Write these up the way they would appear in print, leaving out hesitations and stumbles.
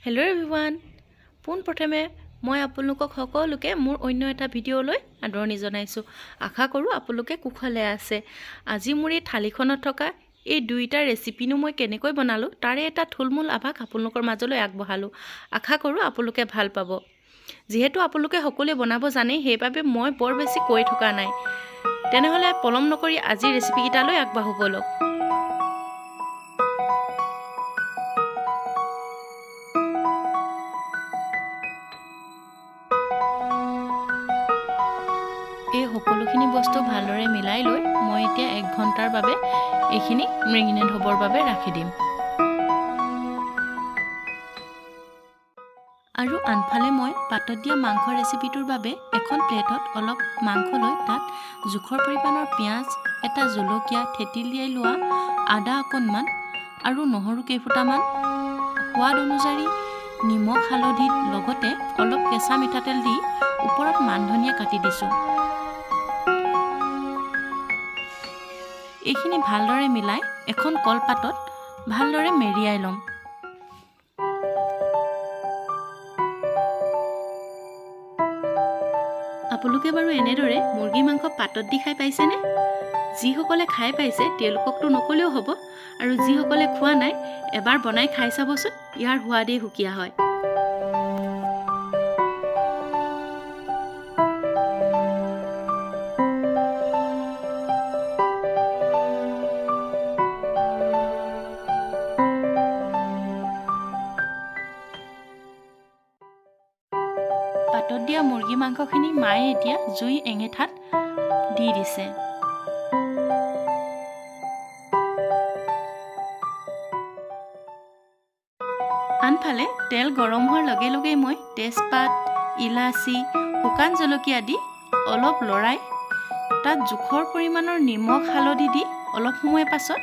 Hello everyone पुन प्रथमे मैं आपलोকক सकलोके मोर अन्य एटा भिडिओলৈ आदरणी जनाइছো। आशा करूँ आपलोके कुशले आछे। আজি मोर এই थालीखনত থকা এই দুইটা ৰেচিপিনো মই কেনেকৈ বনালো তাৰে এটা থুলমূল আভাস আপোনালোকৰ মাজলৈ আগবঢ়ালো। আশা কৰো আপোনালোকে ভাল পাব। যেহেতু আপোনালোকে সকলোৱে বনাব জানে সেইবাবে মই বৰ বেছি কৈ থকা নাই। তেনেহলে পলম নকৰি আজি ৰেচিপি কিটালৈ আগবাঢ়ো বলক। এই সকলোখিনি বস্তু ভালদৰে মিলাই লৈ মই এতিয়া 1 ঘণ্টাৰ বাবে এইখিনি মেৰিনেট হ'বৰ বাবে ৰাখি দিম। আৰু আনফালে মই পাতত দিয়া মাংস ৰেচিপিটোৰ বাবে এখন প্লেটত অলপ মাংস লৈ তাত জোখৰ পৰিমাণৰ পিয়াজ, এটা জলকীয়া থেতিলিয়াই লোৱা, আদা অকণমান আৰু নহৰু কেইফুটামান, সোৱাদ অনুযায়ী নিমখ হালধি লগতে অলপ কেঁচা মিঠাতেল দি ওপৰত মানধনিয়া কাটি দিছোঁ। এইখিনি ভালদৰে মিলাই এখন কলপাতত ভালদৰে মেৰিয়াই লম। আপোনালোকে বাৰু এনেদৰে মুৰ্গী মাংস পাতত দি খাই পাইছেনে? যিসকলে খাই পাইছে তেওঁলোককতো নকলেও হ'ব, আৰু যিসকলে খোৱা নাই এবাৰ বনাই খাই চাবচোন, ইয়াৰ সোৱাদেই সুকীয়া হয়। পাতত দিয়া মুৰ্গী মাংসখিনি মায়ে এতিয়া জুই এঙেঠাত দি দিছে। আনফালে তেল গৰম হোৱাৰ লগে লগে মই তেজপাত, ইলাচি, শুকান জলকীয়া দি অলপ লৰাই তাত জোখৰ পৰিমাণৰ নিমখ হালধি দি অলপ সময় পাছত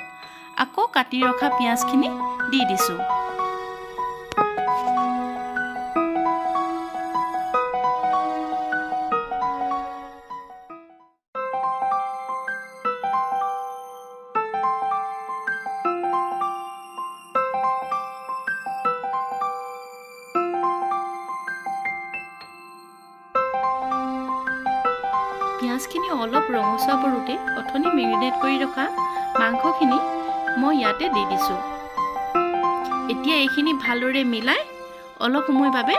আকৌ কাটি ৰখা পিঁয়াজখিনি দি দিছোঁ। পিঁয়াজখিনি অলপ ৰঙচুৱা পৰোঁতে অথনি মেৰিনেট কৰি ৰখা মাংসখিনি মই ইয়াতে দি দিছোঁ। এতিয়া এইখিনি ভালদৰে মিলাই অলপ সময় বাবে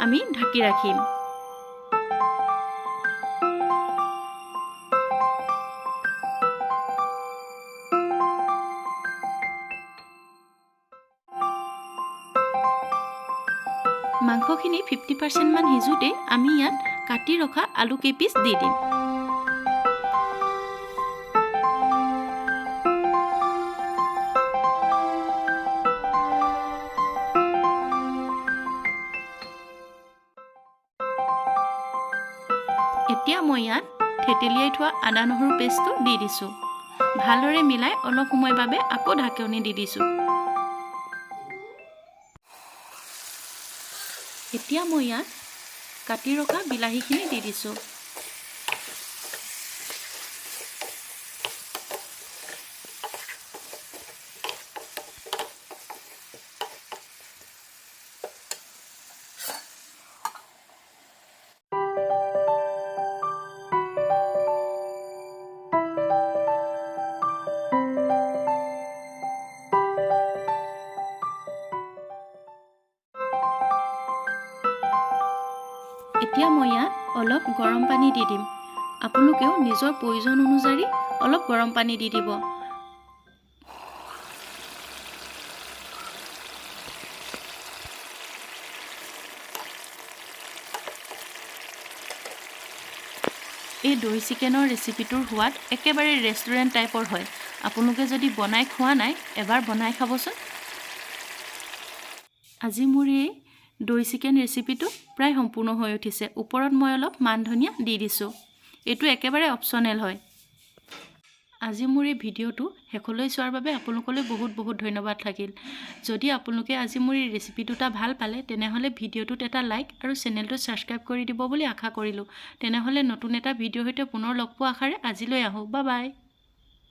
আমি ঢাকি ৰাখিম। মাংসখিনি 50% মান সিজোতে আমি ইয়াত কাটি ৰখা আলু কেইপিচ দি দিম। এতিয়া মই ইয়াত থেতেলিয়াই থোৱা আদা নহৰু পেষ্টটো দি দিছোঁ। ভালদৰে মিলাই অলপ সময় বাবে আকৌ ঢাকনি দি দিছোঁ। এতিয়া মই ইয়াত কাটি ৰখা বিলাহীখিনি দি দিছোঁ। এতিয়া মই ইয়াত অলপ গৰম পানী দি দিম। আপোনালোকেও নিজৰ প্ৰয়োজন অনুযায়ী অলপ গৰম পানী দি দিব। এই দৈ চিকেনৰ ৰেচিপিটোৰ সোৱাদ একেবাৰে ৰেষ্টুৰেণ্ট টাইপৰ হয়। আপোনালোকে যদি বনাই খোৱা নাই এবাৰ বনাই খাবচোন। আজি মোৰ এই দৈ চিকেন ৰেচিপিটো প্ৰায় সম্পূৰ্ণ হৈ উঠিছে। ওপৰত মই অলপ মানধনিয়া দি দিছোঁ। এইটো একেবাৰে অপচনেল হয়। আজি মোৰ এই ভিডিঅ'টো শেষলৈ চোৱাৰ বাবে আপোনালোকলৈ বহুত বহুত ধন্যবাদ থাকিল। যদি আপোনালোকে আজি মোৰ এই ৰেচিপি দুটা ভাল পালে তেনেহলে ভিডিঅ'টোত এটা লাইক আৰু চেনেলটো ছাবস্ক্ৰাইব কৰি দিব বুলি আশা কৰিলোঁ। তেনেহলে নতুন এটা ভিডিঅ'ৰ সৈতে পুনৰ লগ পোৱা আশাৰে আজিলৈ আহোঁ। Bye bye.